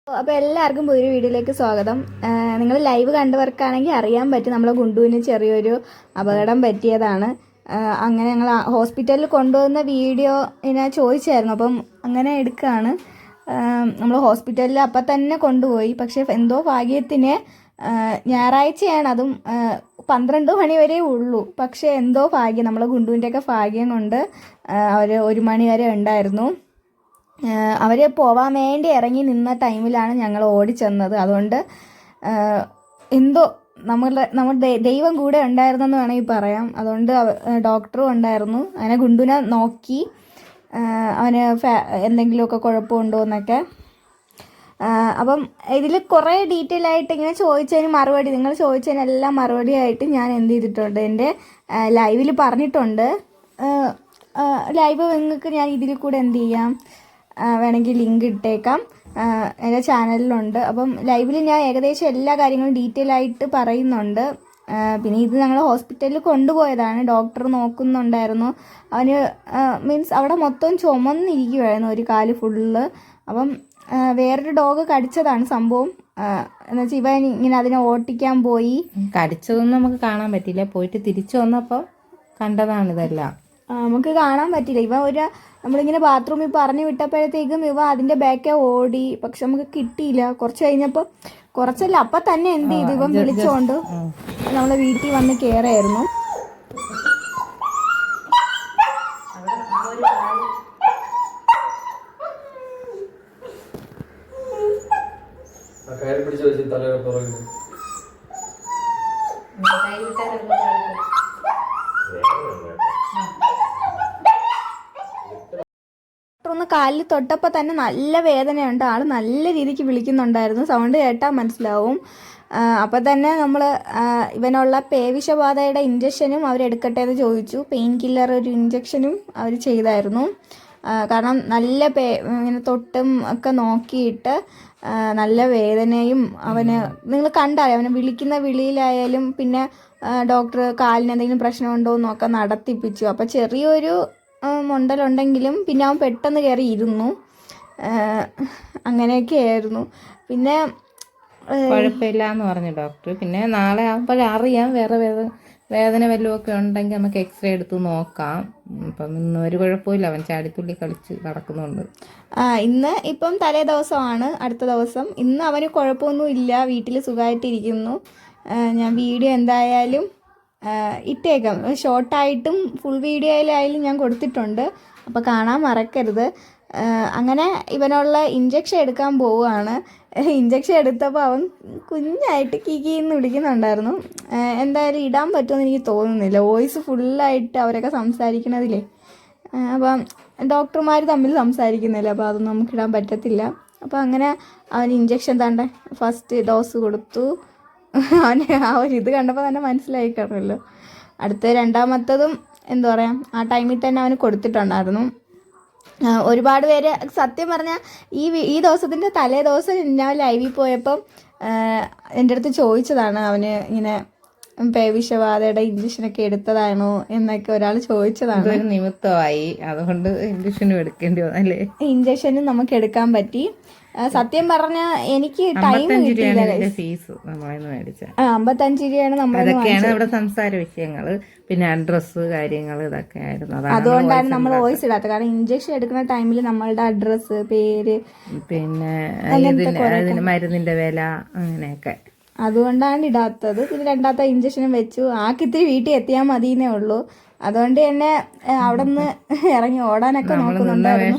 അപ്പോൾ എല്ലാവർക്കും പുതിയൊരു വീഡിയോയിലേക്ക് സ്വാഗതം. നിങ്ങൾ ലൈവ് കണ്ടവർക്കാണെങ്കിൽ അറിയാൻ പറ്റും നമ്മളെ ഗുണ്ടുവിന് ചെറിയൊരു അപകടം പറ്റിയതാണ്. അങ്ങനെ ഞങ്ങൾ ഹോസ്പിറ്റലിൽ കൊണ്ടുവന്ന വീഡിയോ ഇങ്ങനെ ചോദിച്ചായിരുന്നു. അപ്പം അങ്ങനെ എടുക്കുകയാണ്. നമ്മൾ ഹോസ്പിറ്റലിൽ അപ്പം തന്നെ കൊണ്ടുപോയി. പക്ഷേ എന്തോ ഭാഗ്യത്തിന് ഞായറാഴ്ചയാണ്, അതും 12 മണി വരെ ഉള്ളൂ. പക്ഷേ എന്തോ ഭാഗ്യം, നമ്മളെ ഗുണ്ടുവിൻ്റെയൊക്കെ ഭാഗ്യം കൊണ്ട് അവർ 1 മണി വരെ ഉണ്ടായിരുന്നു. അവർ പോവാൻ വേണ്ടി ഇറങ്ങി നിന്ന ടൈമിലാണ് ഞങ്ങൾ ഓടിച്ചെന്നത്. അതുകൊണ്ട് എന്തോ നമ്മുടെ ദൈവം കൂടെ ഉണ്ടായിരുന്നെന്ന് വേണമെങ്കിൽ പറയാം. അതുകൊണ്ട് ഡോക്ടറും ഉണ്ടായിരുന്നു. അങ്ങനെ ഗുണ്ടുവിനെ നോക്കി അവന് എന്തെങ്കിലുമൊക്കെ കുഴപ്പമുണ്ടോ എന്നൊക്കെ. അപ്പം ഇതിൽ കുറേ ഡീറ്റെയിൽ ആയിട്ട് ഇങ്ങനെ ചോദിച്ചതിന് മറുപടി, നിങ്ങൾ ചോദിച്ചതിനെല്ലാം മറുപടി ആയിട്ട് ഞാൻ എന്ത് ചെയ്തിട്ടുണ്ട്, എൻ്റെ ലൈവിൽ പറഞ്ഞിട്ടുണ്ട്. ലൈവ് നിങ്ങൾക്ക് ഞാൻ ഇതിൽ കൂടെ എന്ത് ചെയ്യാം, വേണമെങ്കിൽ ലിങ്ക് ഇട്ടേക്കാം, എൻ്റെ ചാനലിലുണ്ട്. അപ്പം ലൈവിൽ ഞാൻ ഏകദേശം എല്ലാ കാര്യങ്ങളും ഡീറ്റെയിൽ ആയിട്ട് പറയുന്നുണ്ട്. പിന്നെ ഇത് ഞങ്ങൾ ഹോസ്പിറ്റലിൽ കൊണ്ടുപോയതാണ്. ഡോക്ടർ നോക്കുന്നുണ്ടായിരുന്നു. അവന് മീൻസ് അവിടെ മൊത്തം ചുമന്നിരിക്കുമായിരുന്നു, ഒരു കാല് ഫുള്ള്. അപ്പം വേറൊരു ഡോഗ് കടിച്ചതാണ് സംഭവം. എന്നുവെച്ചാൽ ഇവൻ ഇങ്ങനെ അതിനെ ഓട്ടിക്കാൻ പോയി. കടിച്ചതൊന്നും നമുക്ക് കാണാൻ പറ്റില്ല, പോയിട്ട് തിരിച്ചു വന്നപ്പോൾ കണ്ടതാണ് ഇതെല്ലാം. നമുക്ക് കാണാൻ പറ്റില്ല. നമ്മളിങ്ങനെ ബാത്റൂമിൽ പറഞ്ഞു വിട്ടപ്പോഴത്തേക്കും ഇവ അതിൻ്റെ ബാക്കെ ഓടി. പക്ഷെ നമുക്ക് കിട്ടിയില്ല. കുറച്ച് കഴിഞ്ഞപ്പോൾ, കുറച്ചല്ല അപ്പം തന്നെ എന്ത് ചെയ്തു, ഇവൻ വിളിച്ചോണ്ട് നമ്മളെ വീട്ടിൽ വന്ന് കയറായിരുന്നു. ഒന്ന് കാലിൽ തൊട്ടപ്പോൾ തന്നെ നല്ല വേദനയുണ്ട്. ആൾ നല്ല രീതിക്ക് വിളിക്കുന്നുണ്ടായിരുന്നു. സൗണ്ട് കേട്ടാൽ മനസ്സിലാവും. അപ്പോൾ തന്നെ നമ്മൾ ഇവനുള്ള പേവിഷബാധയുടെ ഇഞ്ചക്ഷനും അവരെടുക്കട്ടെ എന്ന് ചോദിച്ചു. പെയിൻ കില്ലർ ഒരു ഇഞ്ചക്ഷനും അവർ ചെയ്തായിരുന്നു. കാരണം നല്ല ഇങ്ങനെ തൊട്ടും ഒക്കെ നോക്കിയിട്ട് നല്ല വേദനയും. അവന് നിങ്ങൾ കണ്ടാലേ, അവനെ വിളിക്കുന്ന വിളിയിലായാലും പിന്നെ ഡോക്ടർ കാലിന് എന്തെങ്കിലും പ്രശ്നമുണ്ടോ എന്നൊക്കെ നടത്തിപ്പിച്ചു. അപ്പോൾ ചെറിയൊരു മുണ്ടലുണ്ടെങ്കിലും പിന്നെ അവൻ പെട്ടെന്ന് കയറി ഇരുന്നു. അങ്ങനെയൊക്കെ ആയിരുന്നു. പിന്നെ കുഴപ്പമില്ല എന്ന് പറഞ്ഞു ഡോക്ടർ. പിന്നെ നാളെ ആകുമ്പോഴറിയാം, വേറെ വേദന വല്ലതുമൊക്കെ ഉണ്ടെങ്കിൽ നമുക്ക് എക്സ്റേ എടുത്ത് നോക്കാം. ഇപ്പം ഇന്ന് ഒരു കുഴപ്പമില്ല, അവൻ ചാടിത്തുള്ളി കളിച്ച് നടക്കുന്നുണ്ട്. ഇന്ന് ഇപ്പം തലേ ദിവസമാണ്, അടുത്ത ദിവസം. ഇന്ന് അവന് കുഴപ്പമൊന്നും ഇല്ല, വീട്ടിൽ സുഖമായിട്ടിരിക്കുന്നു. ഞാൻ വീഡിയോ എന്തായാലും ഇട്ടേക്കാം, ഷോർട്ടായിട്ടും ഫുൾ വീഡിയോയിലായാലും ഞാൻ കൊടുത്തിട്ടുണ്ട്. അപ്പോൾ കാണാൻ മറക്കരുത്. അങ്ങനെ ഇവനുള്ള ഇഞ്ചക്ഷൻ എടുക്കാൻ പോവുകയാണ്. ഇഞ്ചക്ഷൻ എടുത്തപ്പോൾ അവൻ കുഞ്ഞായിട്ട് കിക്കിന്ന് വിളിക്കുന്നുണ്ടായിരുന്നു. എന്തായാലും ഇടാൻ പറ്റുമെന്ന് എനിക്ക് തോന്നുന്നില്ല, വോയിസ് ഫുള്ളായിട്ട് അവരൊക്കെ സംസാരിക്കണതിലേ. അപ്പം ഡോക്ടർമാർ തമ്മിൽ സംസാരിക്കുന്നില്ല, അപ്പോൾ അതൊന്നും നമുക്കിടാൻ പറ്റത്തില്ല. അപ്പോൾ അങ്ങനെ അവൻ ഇഞ്ചക്ഷൻ താണ്ടെ ഫസ്റ്റ് ഡോസ് കൊടുത്തു. അവന് ആ ഒരു ഇത് കണ്ടപ്പോൾ തന്നെ മനസ്സിലായി കാണുമല്ലോ. അടുത്ത രണ്ടാമത്തതും എന്താ പറയുക, ആ ടൈമിൽ തന്നെ അവന് കൊടുത്തിട്ടുണ്ടായിരുന്നു. ഒരുപാട് പേര് സത്യം പറഞ്ഞാൽ ഈ ദിവസത്തിൻ്റെ തലേ ദിവസം ഞാൻ ലൈവിൽ പോയപ്പം എൻ്റെ അടുത്ത് ചോദിച്ചതാണ്, അവന് ഇങ്ങനെ പേവിഷബാധയുടെ ഇഞ്ചക്ഷനൊക്കെ എടുത്തതാണോ എന്നൊക്കെ ഒരാൾ ചോദിച്ചതാണ്. ഒരു നിമിത്തമായി, അതുകൊണ്ട് ഇഞ്ചക്ഷനും എടുക്കേണ്ടി വന്നല്ലേ. ഇഞ്ചക്ഷനും നമുക്ക് എടുക്കാൻ പറ്റി. സത്യം പറഞ്ഞാൽ എനിക്ക് ടൈം കിട്ടിയില്ല. ഫീസ് നമ്മളെന്ന് മേടിച്ച 55 രൂപയാണ് അതൊക്കെയാണ് നമ്മുടെ സംസാര വിഷയങ്ങള്. പിന്നെ അഡ്രസ്സ് കാര്യങ്ങൾ ഇതൊക്കെ ആയിരുന്നു. അതുകൊണ്ടാണ് നമ്മൾ വോയിസ് ഇടാത്തത്. കാരണം ഇഞ്ചക്ഷൻ എടുക്കുന്ന ടൈമിൽ നമ്മളുടെ അഡ്രസ്സ്, പേര്, പിന്നെ മരുന്നിന്റെ വില അങ്ങനെയൊക്കെ, അതുകൊണ്ടാണ് ഇടാത്തത്. പിന്നെ രണ്ടാമത്തെ ഇഞ്ചക്ഷനും വെച്ചു. ആക്കിത്തിരി വീട്ടിൽ എത്തിയാൽ മതിയെന്നേ ഉള്ളൂ. അതുകൊണ്ട് തന്നെ അവിടെ നിന്ന് ഇറങ്ങി ഓടാനൊക്കെ നോക്കുന്നുണ്ടായിരുന്നു.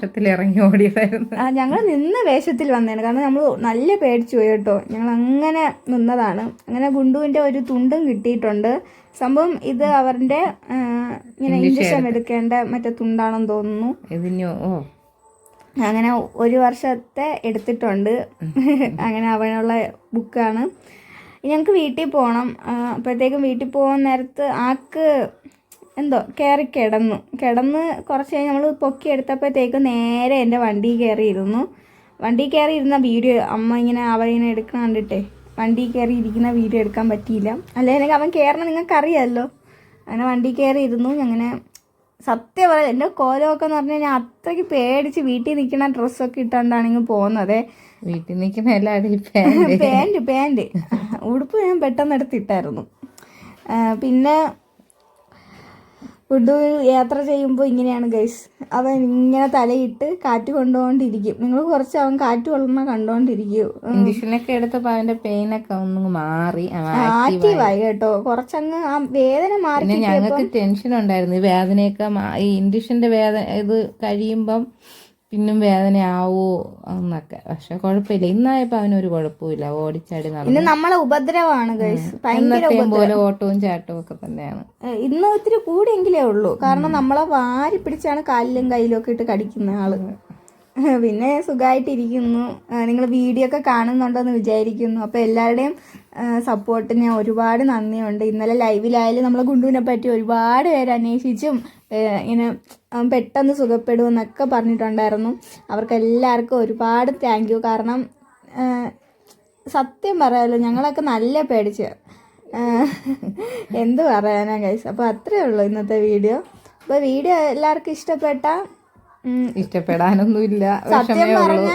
ഞങ്ങൾ നിന്ന് വേഷത്തിൽ വന്നതാണ്. കാരണം നമ്മൾ നല്ല പേടിച്ചു പോയി കേട്ടോ. ഞങ്ങൾ അങ്ങനെ നിന്നതാണ്. അങ്ങനെ ഗുണ്ടുവിൻ്റെ ഒരു തുണ്ടും കിട്ടിയിട്ടുണ്ട്. സംഭവം ഇത് അവരുടെ ഇങ്ങനെ ഇഞ്ചക്ഷൻ എടുക്കേണ്ട മറ്റേ തുണ്ടാണെന്ന് തോന്നുന്നു. അങ്ങനെ 1 വർഷത്തെ എടുത്തിട്ടുണ്ട്. അങ്ങനെ അവനുള്ള ബുക്കാണ്. ഞങ്ങൾക്ക് വീട്ടിൽ പോകണം. അപ്പോഴത്തേക്കും വീട്ടിൽ പോകുന്ന നേരത്ത് ആക്ക് എന്തോ കിടന്ന് കുറച്ച് കഴിഞ്ഞ് നമ്മൾ പൊക്കിയെടുത്തപ്പോഴത്തേക്കും നേരെ എൻ്റെ വണ്ടിയിൽ കയറിയിരുന്ന വീഡിയോ അമ്മ ഇങ്ങനെ അവരിങ്ങനെ എടുക്കണം കണ്ടിട്ടേ വണ്ടിയിൽ കയറി ഇരിക്കുന്ന വീഡിയോ എടുക്കാൻ പറ്റിയില്ല. അല്ലെങ്കിൽ അവൻ കയറണം നിങ്ങൾക്കറിയാമല്ലോ. അങ്ങനെ വണ്ടിയിൽ കയറി ഇരുന്നു. അങ്ങനെ സത്യം പറയാം എൻ്റെ കോലമൊക്കെ എന്ന് പറഞ്ഞു കഴിഞ്ഞാൽ അത്രയ്ക്ക് പേടിച്ച് വീട്ടിൽ നിൽക്കുന്ന ഡ്രസ്സൊക്കെ ഇട്ടുകൊണ്ടാണെങ്കിൽ പോകുന്നത്. വീട്ടിൽ നിൽക്കുന്ന എല്ലാവരും പാൻറ് ഉടുപ്പ് ഞാൻ പെട്ടെന്ന് എടുത്തിട്ടായിരുന്നു. പിന്നെ ഫുഡ് യാത്ര ചെയ്യുമ്പോൾ ഇങ്ങനെയാണ് ഗൈസ്, അവൻ ഇങ്ങനെ തലയിട്ട് കാറ്റ് കൊണ്ടുകൊണ്ടിരിക്കും. നിങ്ങൾ കുറച്ച് അവൻ കാറ്റ് കൊള്ളുന്ന കണ്ടോണ്ടിരിക്കും. ഇഞ്ചക്ഷനൊക്കെ എടുത്തപ്പോൾ അവന്റെ പെയിനൊക്കെ ഒന്ന് മാറി ആക്റ്റീവായി കേട്ടോ, കുറച്ചങ്ങ് ആ വേദന മാറി. പിന്നെ ഞങ്ങൾക്ക് ടെൻഷൻ ഉണ്ടായിരുന്നു ഈ വേദനയൊക്കെ ഈ ഇഞ്ചക്ഷന്റെ വേദന ഇത് കഴിയുമ്പം പിന്നും വേദനയാവോ എന്നൊക്കെ. പക്ഷെ കുഴപ്പമില്ല, ഇന്നായപ്പോ അവനൊരു കുഴപ്പമില്ല, ഓടിച്ചാടി ഇന്ന് നമ്മളെ ഉപദ്രവമാണ് ഗൈസ്, ഭയങ്കര പോലെ ഓട്ടവും ചാട്ടവും ഒക്കെ തന്നെയാണ്. ഇന്ന് ഒത്തിരി കൂടിയെങ്കിലേ ഉള്ളൂ, കാരണം നമ്മളെ വാരി പിടിച്ചാണ് കാലിലും കയ്യിലും ഒക്കെ ഇട്ട് കടിക്കുന്ന ആള്. പിന്നെ സുഖമായിട്ടിരിക്കുന്നു. നിങ്ങൾ വീഡിയോ ഒക്കെ കാണുന്നുണ്ടെന്ന് വിചാരിക്കുന്നു. അപ്പോൾ എല്ലാവരുടെയും സപ്പോർട്ടിന് ഒരുപാട് നന്ദിയുണ്ട്. ഇന്നലെ ലൈവിലായാലും നമ്മളെ ഗുണ്ടുവിനെ പറ്റി ഒരുപാട് പേര് അന്വേഷിച്ചും ഇങ്ങനെ പെട്ടെന്ന് സുഖപ്പെടുമെന്നൊക്കെ പറഞ്ഞിട്ടുണ്ടായിരുന്നു. അവർക്കെല്ലാവർക്കും ഒരുപാട് താങ്ക് യു. കാരണം സത്യം പറയാമല്ലോ, ഞങ്ങളൊക്കെ നല്ല പേടിച്ച് എന്ത് പറയാനാ ഗൈസ്. അപ്പോൾ അത്രയേ ഉള്ളൂ ഇന്നത്തെ വീഡിയോ. അപ്പോൾ വീഡിയോ എല്ലാവർക്കും ഇഷ്ടപ്പെടാനൊന്നുമില്ല. സത്യം പറഞ്ഞ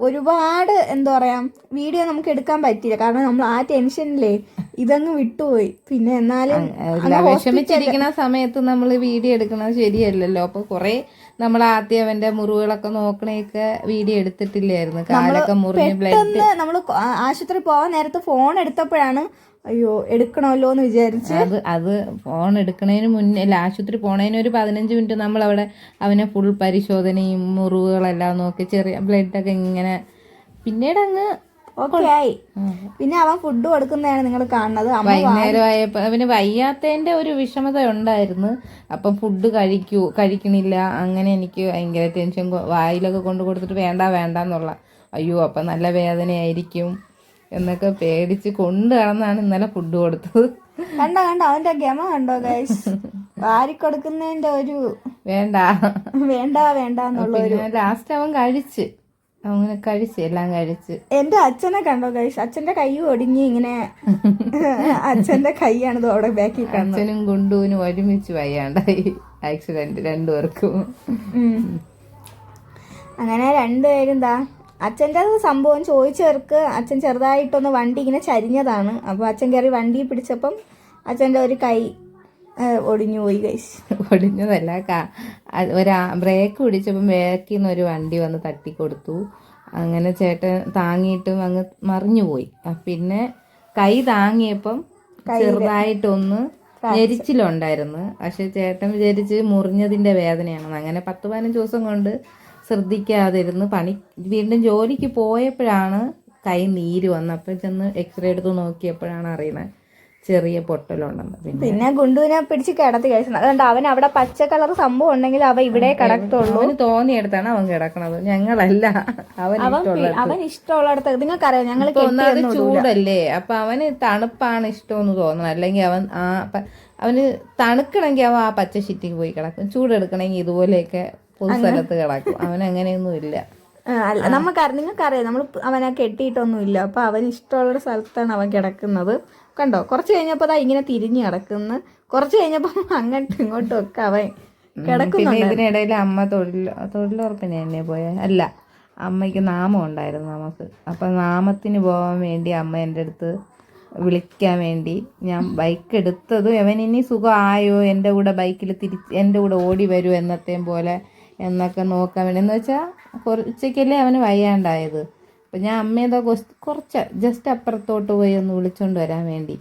ഒരുപാട് എന്താ പറയാ, വീഡിയോ നമുക്ക് എടുക്കാൻ പറ്റില്ല, കാരണം നമ്മൾ ആ ടെൻഷനിലേ ഇതങ്ങ് വിട്ടുപോയി. പിന്നെ എന്നാലും വിഷമിച്ചിരിക്കുന്ന സമയത്ത് നമ്മൾ വീഡിയോ എടുക്കുന്നത് ശരിയല്ലല്ലോ. അപ്പൊ കുറെ നമ്മൾ ആദ്യം അവന്റെ മുറിവുകളൊക്കെ നോക്കണേക്കെ വീഡിയോ എടുത്തിട്ടില്ലായിരുന്നു. കാലൊക്കെ മുറിഞ്ഞ് ബ്ലഡ് നമ്മൾ ആശുപത്രി പോവാൻ നേരത്ത് ഫോൺ എടുത്തപ്പോഴാണ് അയ്യോ എടുക്കണമല്ലോ എന്ന് വിചാരിച്ച് അത് ഫോൺ എടുക്കണതിന് മുന്നേ ആശുപത്രി പോണതിന് ഒരു 15 മിനിറ്റ് നമ്മൾ അവിടെ അവനെ ഫുൾ പരിശോധനയും മുറിവുകളെല്ലാം നോക്കി ചെറിയ ബ്ലഡൊക്കെ ഇങ്ങനെ പിന്നീട് അങ്ങ് ഓക്കെ ആയി. പിന്നെ അവൻ ഫുഡ് കൊടുക്കുന്നതാണ് നിങ്ങൾ കാണുന്നത്. വൈകുന്നേരം ആയപ്പോ അവന് വയ്യാത്തതിന്റെ ഒരു വിഷമത ഉണ്ടായിരുന്നു. അപ്പം ഫുഡ് കഴിക്കണില്ല. അങ്ങനെ എനിക്ക് ഭയങ്കര ടെൻഷൻ, വായിലൊക്കെ കൊണ്ട് കൊടുത്തിട്ട് വേണ്ടെന്നുള്ള അയ്യോ അപ്പം നല്ല വേദനയായിരിക്കും എന്നൊക്കെ പേടിച്ച് കൊണ്ട് നടന്നാണ് ഇന്നലെ ഫുഡ് കൊടുത്തത്. കണ്ടോ അവന്റെ ഗമ കണ്ടോ ഗൈസ്, വാരി കൊടുക്കുന്നതിന്റെ ഒരു വേണ്ട എന്നുള്ള ഒരു. ലാസ്റ്റ് അവൻ എല്ലാം കഴിച്ച്. എന്റെ അച്ഛനെ കണ്ടോ ഗൈസ്, അച്ഛന്റെ കൈ ഒടിഞ്ഞ് ഇങ്ങനെ അച്ഛന്റെ കൈയാണ് അവിടെ ബാക്കി. അച്ഛനും ഗുണ്ടുവിനും ഒരുമിച്ച് വയ്യാണ്ടായി, ആക്സിഡന്റ് രണ്ടുപേർക്കും. അങ്ങനെ രണ്ടുപേരും അച്ഛൻ്റെ സംഭവം ചോദിച്ചവർക്ക് അച്ഛൻ ചെറുതായിട്ടൊന്ന് വണ്ടി ഇങ്ങനെ ചരിഞ്ഞതാണ്. അപ്പോൾ അച്ഛൻ കയറി വണ്ടി പിടിച്ചപ്പം അച്ഛൻ്റെ ഒരു കൈ ഒടിഞ്ഞു പോയി ഗൈസ്. ഒടിഞ്ഞതല്ല, ബ്രേക്ക് പിടിച്ചപ്പം ബാക്കിൽ നിന്ന് ഒരു വണ്ടി വന്ന് തട്ടിക്കൊടുത്തു. അങ്ങനെ ചേട്ടൻ താങ്ങിയിട്ടും അങ്ങ് മറിഞ്ഞു പോയി. പിന്നെ കൈ താങ്ങിയപ്പം ചെറുതായിട്ടൊന്ന് ഞെരിച്ചിലുണ്ടായിരുന്നു. പക്ഷെ ചേട്ടൻ വിചാരിച്ച് മുറിഞ്ഞതിൻ്റെ വേദനയാണെന്ന്. അങ്ങനെ 10-15 ദിവസം കൊണ്ട് ശ്രദ്ധിക്കാതിരുന്ന് വീണ്ടും ജോലിക്ക് പോയപ്പോഴാണ് കൈ നീര് വന്നത്. അപ്പോൾ ചെന്ന് എക്സ്റേ എടുത്ത് നോക്കിയപ്പോഴാണ് അറിയുന്നത് ചെറിയ പൊട്ടലുണ്ടെന്ന്. പിന്നെ ഗുണ്ടുവിനെ പിടിച്ച് കിടത്തി കഴിച്ചത്. അതുകൊണ്ട് അവൻ അവിടെ പച്ച കളർ സംഭവം ഉണ്ടെങ്കിൽ അവൻ ഇവിടെ കിടത്തുള്ളൂ. അവന് തോന്നിയെടുത്താണ് അവൻ കിടക്കണത്, ഞങ്ങളല്ല. അവൻ ഇഷ്ടമുള്ളിടത്ത്. നിങ്ങൾക്കറിയാം ഞങ്ങൾ ഒന്നാമത് ചൂടല്ലേ, അപ്പൊ അവന് തണുപ്പാണ് ഇഷ്ടമെന്ന് തോന്നണം. അല്ലെങ്കിൽ അവന് തണുക്കണമെങ്കിൽ അവൻ ആ പച്ച ഷിറ്റിക്ക് പോയി കിടക്കും. ചൂടെടുക്കണമെങ്കിൽ ഇതുപോലെയൊക്കെ പൊതു സ്ഥലത്ത് കിടക്കും. അവൻ അങ്ങനെയൊന്നും ഇല്ല. നിങ്ങൾക്കറിയാം നമ്മൾ അവനെ കെട്ടിയിട്ടൊന്നുമില്ല. അപ്പൊ അവൻ ഇഷ്ടമുള്ളൊരു സ്ഥലത്താണ് അവൻ കിടക്കുന്നത്. കണ്ടോ, കുറച്ച് കഴിഞ്ഞപ്പോൾ ഇങ്ങനെ തിരിഞ്ഞു കിടക്കുന്നു, കുറച്ച് കഴിഞ്ഞപ്പോൾ അങ്ങോട്ടും ഇങ്ങോട്ടും ഒക്കെ അവൻ കിടക്കുന്നുണ്ട്. ഇതിനിടയിൽ അമ്മ തൊഴിലുറപ്പിന് എന്നെ അല്ല അമ്മയ്ക്ക് നാമം ഉണ്ടായിരുന്നു നമുക്ക്. അപ്പം നാമത്തിന് പോകാൻ വേണ്ടി അമ്മ എൻ്റെ അടുത്ത് വിളിക്കാൻ വേണ്ടി ഞാൻ ബൈക്ക് എടുത്തതും അവനിനി സുഖമായോ, എൻ്റെ കൂടെ ബൈക്കിൽ എൻ്റെ കൂടെ ഓടി വരൂ എന്നത്തെയും പോലെ എന്നൊക്കെ നോക്കാൻ വേണ്ടി. എന്ന് വെച്ചാൽ ഉച്ചയ്ക്കല്ലേ അവന് വയ്യാണ്ടായത്. അപ്പം ഞാൻ അമ്മേതോ കുറച്ച് ജസ്റ്റ് അപ്പുറത്തോട്ട് പോയി ഒന്ന് വിളിച്ചുകൊണ്ട് വരാൻ വേണ്ടി.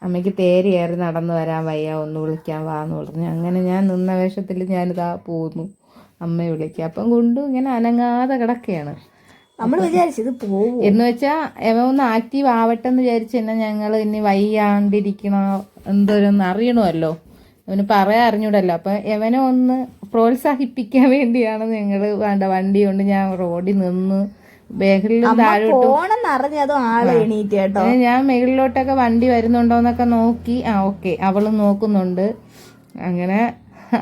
അമ്മയ്ക്ക് തേരിയേറി നടന്നു വരാൻ വയ്യ, ഒന്ന് വിളിക്കാൻ വാന്ന് പറഞ്ഞു. അങ്ങനെ ഞാൻ നിന്ന വേഷത്തിൽ ഞാനിതാ പോകുന്നു അമ്മയെ വിളിക്കുക. അപ്പം കൊണ്ടു ഇങ്ങനെ അനങ്ങാതെ കിടക്കുകയാണ്. നമ്മൾ വിചാരിച്ചത് പോകും എന്ന് വെച്ചാൽ എവ ഒന്ന് ആക്റ്റീവ് ആവട്ടെ എന്ന് വിചാരിച്ച് തന്നെ ഞങ്ങൾ ഇനി വയ്യാണ്ടിരിക്കണോ എന്തോരൊന്ന് അറിയണമല്ലോ, അവന് പറയാൻ അറിഞ്ഞൂടല്ലോ. അപ്പം എവനെ ഒന്ന് പ്രോത്സാഹിപ്പിക്കാൻ വേണ്ടിയാണ് ഞങ്ങൾ വണ്ടി കൊണ്ട് ഞാൻ റോഡിൽ നിന്ന് മേഖലയിലും ഞാൻ മേഖലയിലോട്ടൊക്കെ വണ്ടി വരുന്നുണ്ടോന്നൊക്കെ നോക്കി. ഓക്കെ അവളും നോക്കുന്നുണ്ട്. അങ്ങനെ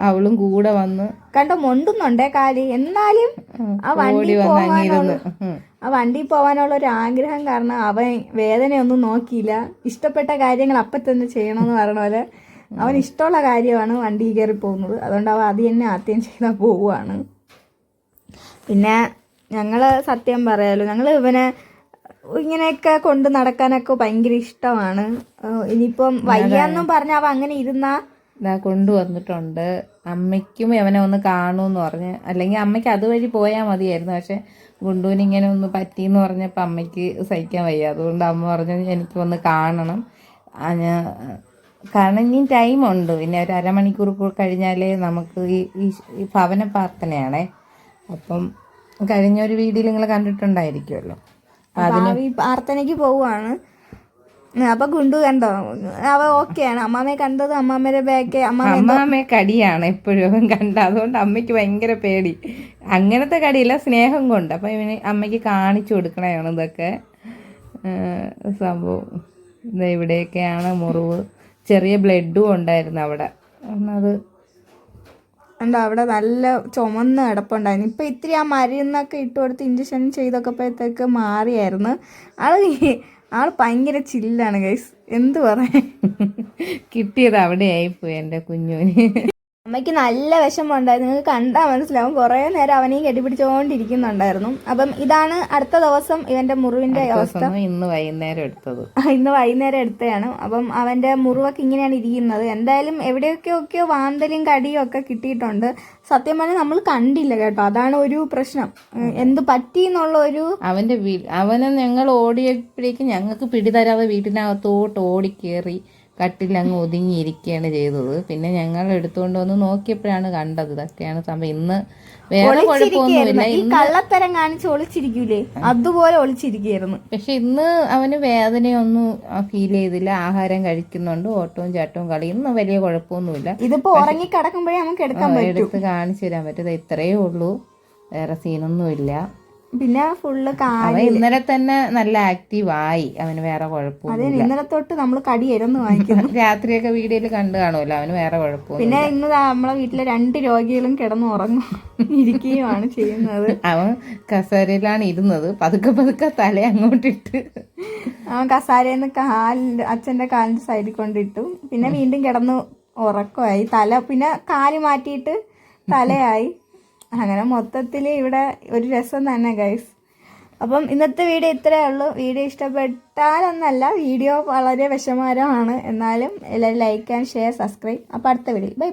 അവളും കൂടെ വന്ന് കണ്ടോ മൊണ്ടുന്നുണ്ടേ കാല്. എന്നാലും ആ വണ്ടി പോവാനുള്ള ഒരു ആഗ്രഹം കാരണം അവൻ വേദനയൊന്നും നോക്കിയില്ല. ഇഷ്ടപ്പെട്ട കാര്യങ്ങൾ അപ്പം തന്നെ ചെയ്യണമെന്ന് പറഞ്ഞ പോലെ അവന് ഇഷ്ടമുള്ള കാര്യമാണ് വണ്ടി കയറി പോകുന്നത്. അതുകൊണ്ട് അവൻ അത് തന്നെ ആദ്യം ചെയ്താൽ പോവുകയാണ്. പിന്നെ ഞങ്ങൾ സത്യം പറയാലോ, ഞങ്ങൾ ഇവനെ ഇങ്ങനെയൊക്കെ കൊണ്ട് നടക്കാനൊക്കെ ഭയങ്കര ഇഷ്ടമാണ്. ഇനിയിപ്പം വയ്യാന്നും പറഞ്ഞാൽ അവൻ അങ്ങനെ ഇരുന്നാൽ ഇതാ കൊണ്ടുവന്നിട്ടുണ്ട്. അമ്മയ്ക്കും ഇവനെ ഒന്ന് കാണുമെന്ന് പറഞ്ഞ്, അല്ലെങ്കിൽ അമ്മയ്ക്ക് അതുവഴി പോയാൽ മതിയായിരുന്നു. പക്ഷെ ഗുണ്ടുവിന് ഇങ്ങനെ ഒന്ന് പറ്റിയെന്ന് പറഞ്ഞപ്പോൾ അമ്മയ്ക്ക് സഹിക്കാൻ വയ്യ. അതുകൊണ്ട് അമ്മ പറഞ്ഞു എനിക്ക് ഒന്ന് കാണണം. കാരണം ഇനി ടൈമുണ്ട്, പിന്നെ ഒരു അരമണിക്കൂർ കഴിഞ്ഞാലേ നമുക്ക് ഈ ഭവന പ്രാർത്ഥനയാണേ. അപ്പം കഴിഞ്ഞൊരു വീഡിയോയിൽ നിങ്ങൾ കണ്ടിട്ടുണ്ടായിരിക്കുമല്ലോ. ഈ പ്രാർത്ഥനയ്ക്ക് പോവുകയാണ്. അപ്പൊ ഗുണ്ടു കണ്ടോ, അവ ഓക്കെയാണ്. അമ്മാമ്മയെ കണ്ടത് അമ്മാമ്മയുടെ ബാക്ക് അമ്മാമ്മയെ കടിയാണ് എപ്പോഴും അവൻ കണ്ട. അതുകൊണ്ട് അമ്മയ്ക്ക് ഭയങ്കര പേടി. അങ്ങനത്തെ കടിയില്ല, സ്നേഹം കൊണ്ട്. അപ്പം ഇവന് അമ്മയ്ക്ക് കാണിച്ചു കൊടുക്കണതാണ് ഇതൊക്കെ സംഭവം. ഇവിടെയൊക്കെയാണ് മുറിവ്. ചെറിയ ബ്ലഡും ഉണ്ടായിരുന്നു അവിടെ. അത് ഉണ്ടോ, അവിടെ നല്ല ചുമന്ന് കിടപ്പുണ്ടായിരുന്നു. ഇപ്പം ഇത്തിരി ആ മരുന്നൊക്കെ ഇട്ട് കൊടുത്ത് ഇഞ്ചക്ഷൻ ചെയ്തൊക്കെപ്പോഴത്തേക്ക് മാറിയായിരുന്നു. ആൾ ഭയങ്കര ചില്ലാണ് ഗൈസ്, എന്ത് പറയാൻ. കിട്ടിയത് അവിടെ ആയിപ്പോയി എൻ്റെ കുഞ്ഞുവിന്. അമ്മയ്ക്ക് നല്ല വിഷമമുണ്ടായിരുന്നു, നിങ്ങൾക്ക് കണ്ടാൽ മനസ്സിലാവും. കുറേ നേരം അവനെയും കെട്ടിപ്പിടിച്ചുകൊണ്ടിരിക്കുന്നുണ്ടായിരുന്നു. അപ്പം ഇതാണ് അടുത്ത ദിവസം ഇവന്റെ മുറിവിന്റെ അവസ്ഥ. ഇന്ന് വൈകുന്നേരം എടുത്തതാണ്. അപ്പം അവന്റെ മുറിവൊക്കെ ഇങ്ങനെയാണ് ഇരിക്കുന്നത്. എന്തായാലും എവിടെയൊക്കെയൊക്കെയോ വാന്തലും കടിയും ഒക്കെ കിട്ടിയിട്ടുണ്ട്. സത്യം പറഞ്ഞാൽ നമ്മൾ കണ്ടില്ല കേട്ടോ, അതാണ് ഒരു പ്രശ്നം. എന്ത് പറ്റി എന്നുള്ള ഒരു അവനെ ഞങ്ങൾ ഓടിയപ്പോഴേക്കും ഞങ്ങൾക്ക് പിടിതരാതെ വീട്ടിനകത്തോട്ട് ഓടിക്കേറി കട്ടിലങ്ങ് ഒതുങ്ങിയിരിക്കുകയാണ് ചെയ്തത്. പിന്നെ ഞങ്ങൾ എടുത്തുകൊണ്ട് വന്ന് നോക്കിയപ്പോഴാണ് കണ്ടത്. ഇതൊക്കെയാണ് സംഭവം. ഇന്ന് വേറെ കുഴപ്പമൊന്നുമില്ല. ഈ കള്ളത്തരം കാണിച്ച് ഒളിച്ചിരിക്കൂലേ, അതുപോലെ ഒളിച്ചിരിക്കുകയായിരുന്നു. പക്ഷെ ഇന്ന് അവന് വേദനയൊന്നും ഫീൽ ചെയ്തില്ല. ആഹാരം കഴിക്കുന്നുണ്ട്, ഓട്ടവും ചാട്ടവും കളി. ഇന്ന് വലിയ കുഴപ്പമൊന്നുമില്ല. ഇതിപ്പോ ഉറങ്ങി കിടക്കുമ്പോഴേ നമുക്ക് എടുത്ത് കാണിച്ചു തരാൻ പറ്റും. ഇത്രയേ ഉള്ളൂ, വേറെ സീനൊന്നുമില്ല. പിന്നെ ഫുള്ള് അവൻ ഇന്നലെ തന്നെ നല്ല ആക്റ്റീവ് ആയി. അവന് വേറെ കുഴപ്പമൊന്നുമില്ല. ഇന്നലെ തൊട്ട് നമ്മൾ കടിയായിരുന്നു വാങ്ങിക്കുന്നു. രാത്രിയൊക്കെ വീഡിയോയിൽ കണ്ടു കാണുമല്ലോ, അവന് വേറെ കുഴപ്പമൊന്നും. പിന്നെ ഇന്ന് നമ്മളെ വീട്ടിലെ 2 രോഗികളും കിടന്നു ഇരിക്കുകയാണ് ചെയ്യുന്നത്. അവൻ കസേരയിലാണ് ഇരുന്നത്. പതുക്കെ പതുക്കെ തല അങ്ങോട്ടിട്ട് അവൻ കസാരയിൽ അച്ഛന്റെ കാലിന്റെ സൈഡിൽ കൊണ്ടിട്ടു. പിന്നെ വീണ്ടും കിടന്നു ഉറക്കമായി. പിന്നെ കാല് മാറ്റിയിട്ട് തലയായി. അങ്ങനെ മൊത്തത്തിൽ ഇവിടെ ഒരു രസം തന്നെ ഗൈസ്. അപ്പം ഇന്നത്തെ വീഡിയോ ഇത്രയേ ഉള്ളൂ. വീഡിയോ ഇഷ്ടപ്പെട്ടാലൊന്നല്ല, വീഡിയോ വളരെ വിഷമകരമാണ്. എന്നാലും എല്ലാവരും ലൈക്ക് ആൻഡ് ഷെയർ, സബ്സ്ക്രൈബ്. അപ്പോൾ അടുത്ത വീഡിയോ ബൈ.